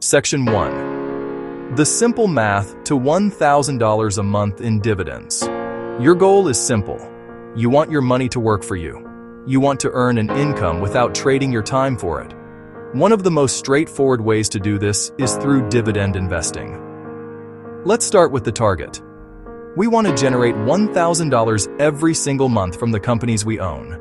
Section 1. The simple math to $1,000 a month in dividends. Your goal is simple. You want your money to work for you. You want to earn an income without trading your time for it. One of the most straightforward ways to do this is through dividend investing. Let's start with the target. We want to generate $1,000 every single month from the companies we own.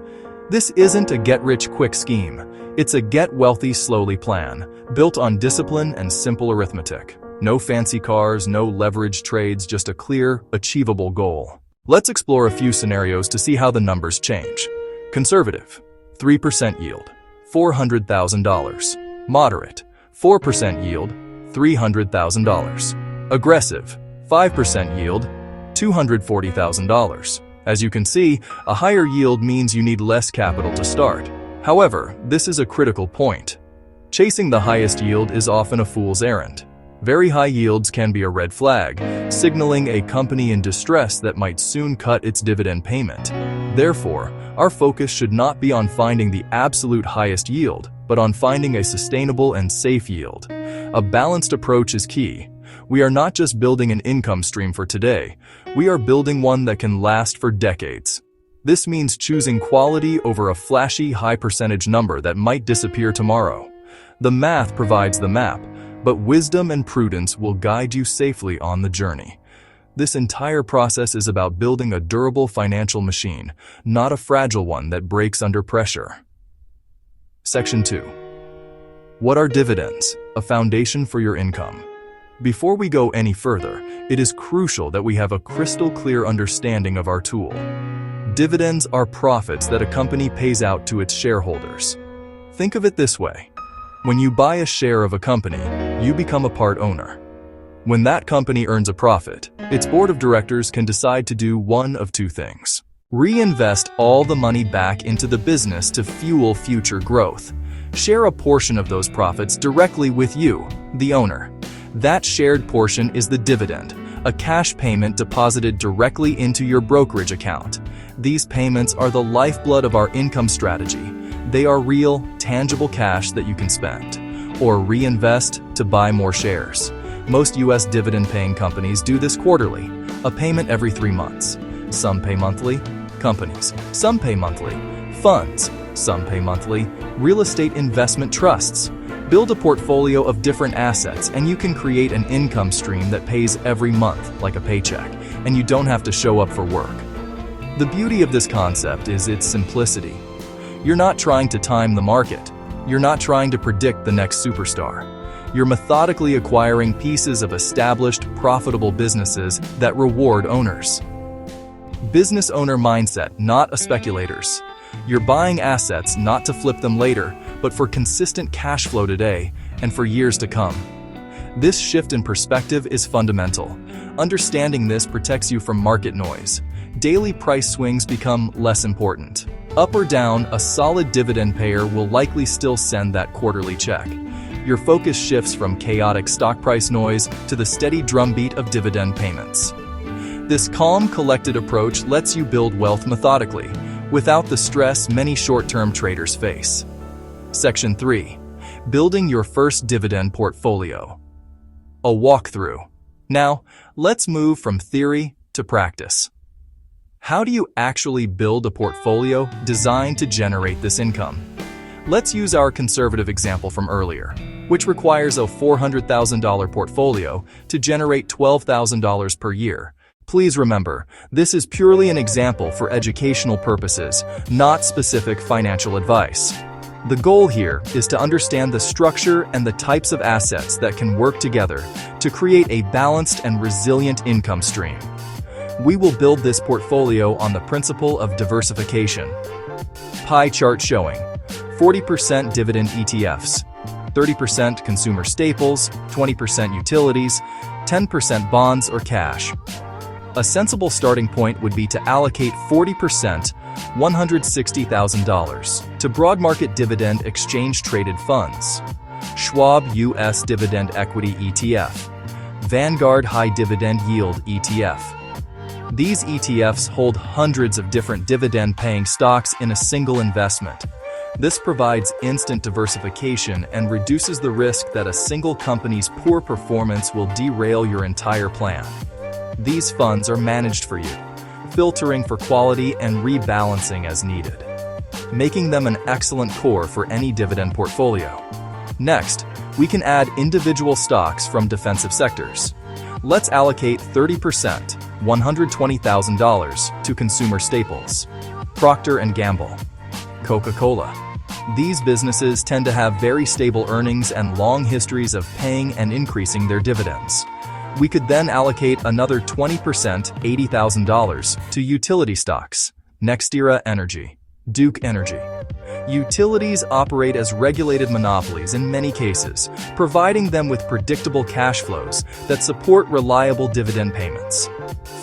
This isn't a get-rich-quick scheme. It's a get-wealthy-slowly plan, built on discipline and simple arithmetic. No fancy cars, no leveraged trades, just a clear, achievable goal. Let's explore a few scenarios to see how the numbers change. Conservative, 3% yield, $400,000. Moderate, 4% yield, $300,000. Aggressive, 5% yield, $240,000. As you can see, a higher yield means you need less capital to start. However, this is a critical point. Chasing the highest yield is often a fool's errand. Very high yields can be a red flag, signaling a company in distress that might soon cut its dividend payment. Therefore, our focus should not be on finding the absolute highest yield, but on finding a sustainable and safe yield. A balanced approach is key. We are not just building an income stream for today, we are building one that can last for decades. This means choosing quality over a flashy high percentage number that might disappear tomorrow. The math provides the map, but wisdom and prudence will guide you safely on the journey. This entire process is about building a durable financial machine, not a fragile one that breaks under pressure. Section 2. What are dividends? A foundation for your income. Before we go any further, it is crucial that we have a crystal clear understanding of our tool. Dividends are profits that a company pays out to its shareholders. Think of it this way. When you buy a share of a company, you become a part owner. When that company earns a profit, its board of directors can decide to do one of two things. Reinvest all the money back into the business to fuel future growth. Share a portion of those profits directly with you, the owner. That shared portion is the dividend, a cash payment deposited directly into your brokerage account. These payments are the lifeblood of our income strategy. They are real, tangible cash that you can spend or reinvest to buy more shares. Most U.S. dividend-paying companies do this quarterly, a payment every 3 months. Some pay monthly, companies. Some pay monthly, funds. Some pay monthly, real estate investment trusts. Build a portfolio of different assets and you can create an income stream that pays every month like a paycheck, and you don't have to show up for work. The beauty of this concept is its simplicity. You're not trying to time the market. You're not trying to predict the next superstar. You're methodically acquiring pieces of established, profitable businesses that reward owners. Business owner mindset, not a speculator's. You're buying assets not to flip them later, but for consistent cash flow today and for years to come. This shift in perspective is fundamental. Understanding this protects you from market noise. Daily price swings become less important. Up or down, a solid dividend payer will likely still send that quarterly check. Your focus shifts from chaotic stock price noise to the steady drumbeat of dividend payments. This calm, collected approach lets you build wealth methodically, without the stress many short-term traders face. Section 3. Building your first dividend portfolio. A walkthrough. Now, let's move from theory to practice. How do you actually build a portfolio designed to generate this income? Let's use our conservative example from earlier, which requires a $400,000 portfolio to generate $12,000 per year. Please remember, this is purely an example for educational purposes, not specific financial advice. The goal here is to understand the structure and the types of assets that can work together to create a balanced and resilient income stream. We will build this portfolio on the principle of diversification. Pie chart showing 40% dividend ETFs, 30% consumer staples, 20% utilities, 10% bonds or cash. A sensible starting point would be to allocate 40%, $160,000, to broad market dividend exchange-traded funds. Schwab U.S. Dividend Equity ETF, Vanguard High Dividend Yield ETF. These ETFs hold hundreds of different dividend-paying stocks in a single investment. This provides instant diversification and reduces the risk that a single company's poor performance will derail your entire plan. These funds are managed for you, filtering for quality and rebalancing as needed, making them an excellent core for any dividend portfolio. Next, we can add individual stocks from defensive sectors. Let's allocate 30%, $120,000, to consumer staples. Procter & Gamble, Coca-Cola. These businesses tend to have very stable earnings and long histories of paying and increasing their dividends. We could then allocate another 20%, $80,000, to utility stocks. NextEra Energy, Duke Energy. Utilities operate as regulated monopolies in many cases, providing them with predictable cash flows that support reliable dividend payments.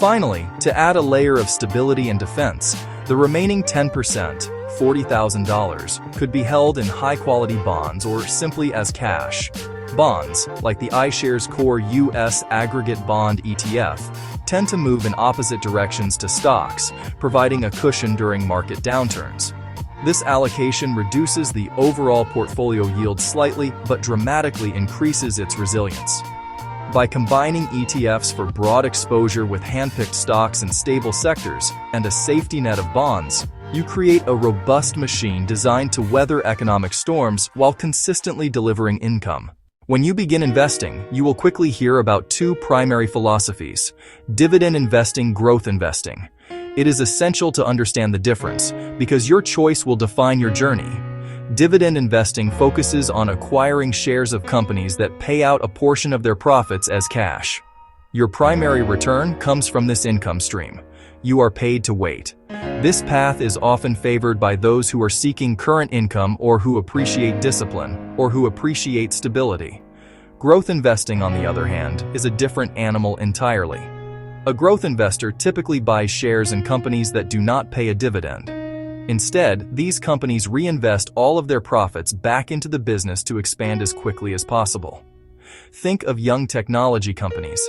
Finally, to add a layer of stability and defense, the remaining 10%, $40,000, could be held in high-quality bonds or simply as cash. Bonds, like the iShares Core US Aggregate Bond ETF, tend to move in opposite directions to stocks, providing a cushion during market downturns. This allocation reduces the overall portfolio yield slightly but dramatically increases its resilience. By combining ETFs for broad exposure with hand-picked stocks in stable sectors and a safety net of bonds, you create a robust machine designed to weather economic storms while consistently delivering income. When you begin investing, you will quickly hear about two primary philosophies: dividend investing, growth investing. It is essential to understand the difference because your choice will define your journey. Dividend investing focuses on acquiring shares of companies that pay out a portion of their profits as cash. Your primary return comes from this income stream. You are paid to wait. This path is often favored by those who are seeking current income or who appreciate discipline or who appreciate stability. Growth investing, on the other hand, is a different animal entirely. A growth investor typically buys shares in companies that do not pay a dividend. Instead, these companies reinvest all of their profits back into the business to expand as quickly as possible. Think of young technology companies.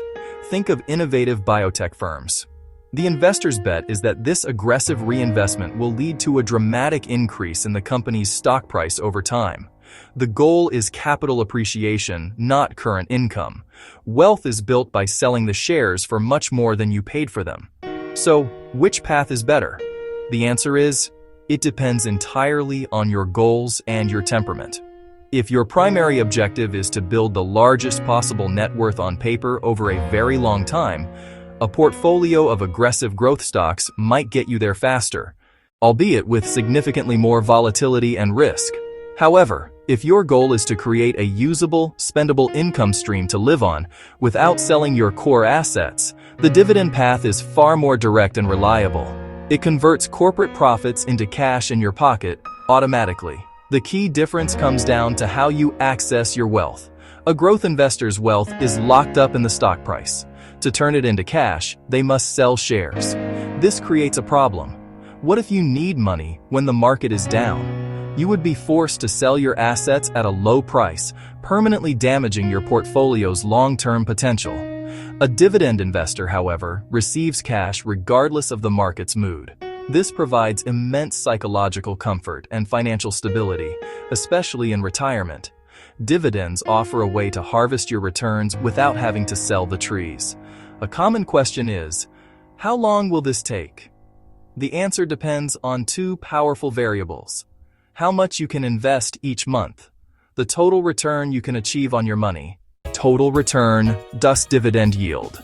Think of innovative biotech firms. The investor's bet is that this aggressive reinvestment will lead to a dramatic increase in the company's stock price over time. The goal is capital appreciation, not current income. Wealth is built by selling the shares for much more than you paid for them. So, which path is better? The answer is, it depends entirely on your goals and your temperament. If your primary objective is to build the largest possible net worth on paper over a very long time, a portfolio of aggressive growth stocks might get you there faster, albeit with significantly more volatility and risk. However, if your goal is to create a usable, spendable income stream to live on without selling your core assets, the dividend path is far more direct and reliable. It converts corporate profits into cash in your pocket automatically. The key difference comes down to how you access your wealth. A growth investor's wealth is locked up in the stock price. To turn it into cash, they must sell shares. This creates a problem. What if you need money when the market is down? You would be forced to sell your assets at a low price, permanently damaging your portfolio's long-term potential. A dividend investor, however, receives cash regardless of the market's mood. This provides immense psychological comfort and financial stability, especially in retirement. Dividends offer a way to harvest your returns without having to sell the trees. A common question is, how long will this take? The answer depends on two powerful variables: how much you can invest each month, the total return you can achieve on your money. Total return, thus dividend yield.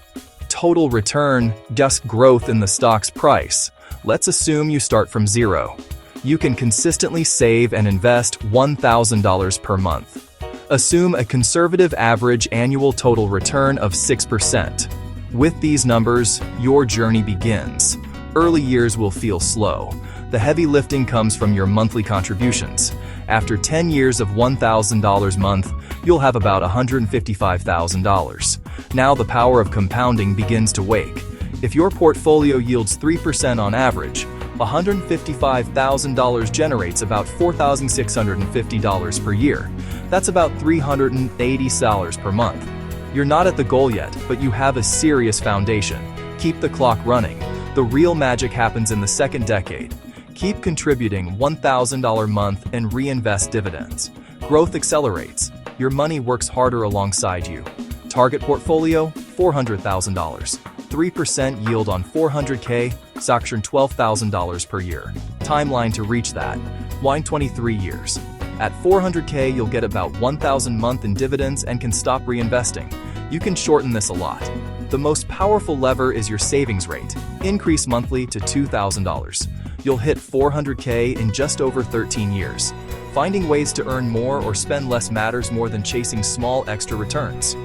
Total return, thus growth in the stock's price. Let's assume you start from zero. You can consistently save and invest $1,000 per month. Assume a conservative average annual total return of 6%. With these numbers, your journey begins. Early years will feel slow. The heavy lifting comes from your monthly contributions. After 10 years of $1,000 a month, you'll have about $155,000. Now the power of compounding begins to wake. If your portfolio yields 3% on average, $155,000 generates about $4,650 per year. That's about $380 per month. You're not at the goal yet, but you have a serious foundation. Keep the clock running. The real magic happens in the second decade. Keep contributing $1,000 a month and reinvest dividends. Growth accelerates. Your money works harder alongside you. Target portfolio, $400,000. 3% yield on $400K, Sakshern $12,000 per year. Timeline to reach that, wine 23 years. At $400K, you'll get about $1,000 a month in dividends and can stop reinvesting. You can shorten this a lot. The most powerful lever is your savings rate. Increase monthly to $2,000. You'll hit $400K in just over 13 years. Finding ways to earn more or spend less matters more than chasing small extra returns.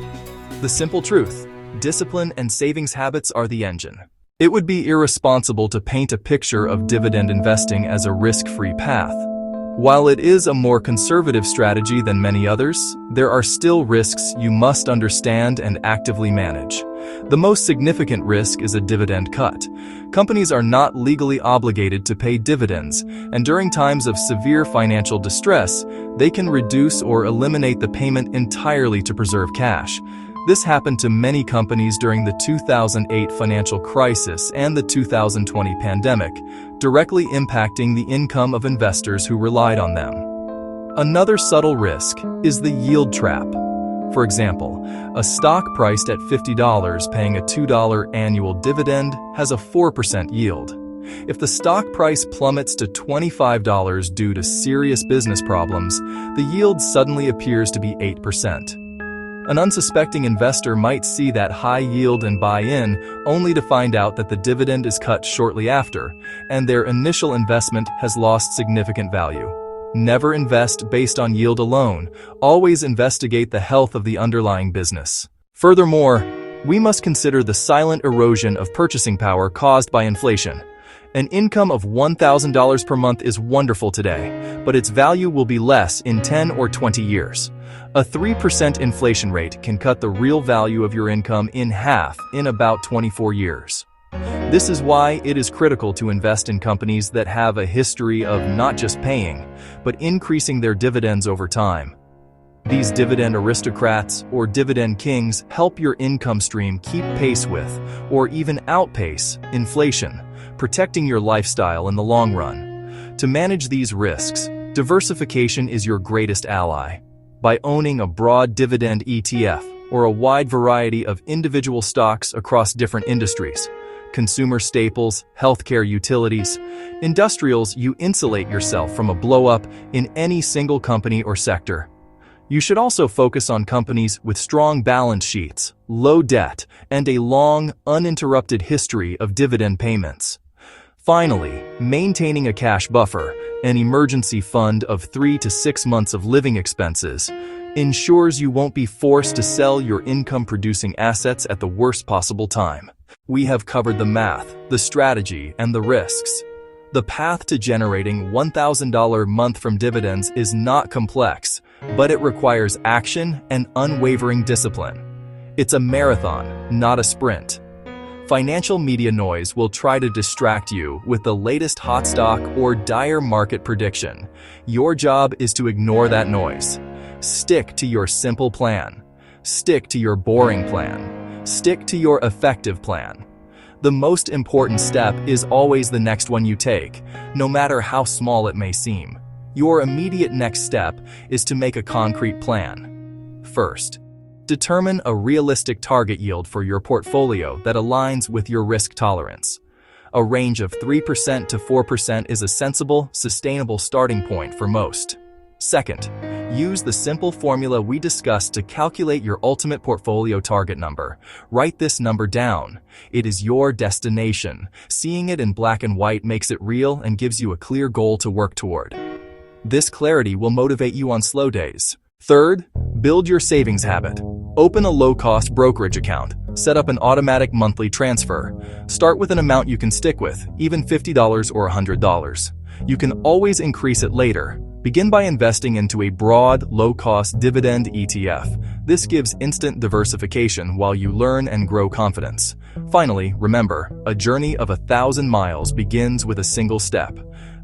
The simple truth: discipline and savings habits are the engine. It would be irresponsible to paint a picture of dividend investing as a risk-free path. While it is a more conservative strategy than many others, there are still risks you must understand and actively manage. The most significant risk is a dividend cut. Companies are not legally obligated to pay dividends, and during times of severe financial distress, they can reduce or eliminate the payment entirely to preserve cash. This happened to many companies during the 2008 financial crisis and the 2020 pandemic, directly impacting the income of investors who relied on them. Another subtle risk is the yield trap. For example, a stock priced at $50 paying a $2 annual dividend has a 4% yield. If the stock price plummets to $25 due to serious business problems, the yield suddenly appears to be 8%. An unsuspecting investor might see that high yield and buy in, only to find out that the dividend is cut shortly after, and their initial investment has lost significant value. Never invest based on yield alone. Always investigate the health of the underlying business. Furthermore, we must consider the silent erosion of purchasing power caused by inflation. An income of $1,000 per month is wonderful today, but its value will be less in 10 or 20 years. A 3% inflation rate can cut the real value of your income in half in about 24 years. This is why it is critical to invest in companies that have a history of not just paying, but increasing their dividends over time. These dividend aristocrats or dividend kings help your income stream keep pace with, or even outpace, inflation, protecting your lifestyle in the long run. To manage these risks, diversification is your greatest ally. By owning a broad dividend ETF or a wide variety of individual stocks across different industries, consumer staples, healthcare utilities, industrials, you insulate yourself from a blow-up in any single company or sector. You should also focus on companies with strong balance sheets, low debt, and a long, uninterrupted history of dividend payments. Finally, maintaining a cash buffer, an emergency fund of 3 to 6 months of living expenses, ensures you won't be forced to sell your income-producing assets at the worst possible time. We have covered the math, the strategy, and the risks. The path to generating $1,000 a month from dividends is not complex, but it requires action and unwavering discipline. It's a marathon, not a sprint. Financial media noise will try to distract you with the latest hot stock or dire market prediction. Your job is to ignore that noise. Stick to your simple plan. Stick to your boring plan. Stick to your effective plan. The most important step is always the next one you take, no matter how small it may seem. Your immediate next step is to make a concrete plan. First, determine a realistic target yield for your portfolio that aligns with your risk tolerance. A range of 3% to 4% is a sensible, sustainable starting point for most. Second, use the simple formula we discussed to calculate your ultimate portfolio target number. Write this number down. It is your destination. Seeing it in black and white makes it real and gives you a clear goal to work toward. This clarity will motivate you on slow days. Third, build your savings habit. Open a low-cost brokerage account. Set up an automatic monthly transfer. Start with an amount you can stick with, even $50 or $100. You can always increase it later. Begin by investing into a broad, low-cost dividend ETF. This gives instant diversification while you learn and grow confidence. Finally, remember, a journey of 1,000 miles begins with a single step.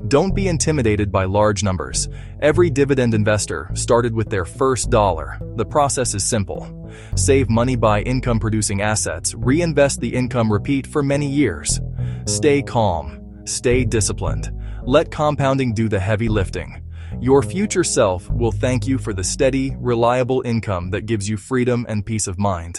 Don't be intimidated by large numbers. Every dividend investor started with their first dollar. The process is simple. Save money by income-producing assets, reinvest the income, repeat for many years. Stay calm, stay disciplined. Let compounding do the heavy lifting. Your future self will thank you for the steady, reliable income that gives you freedom and peace of mind.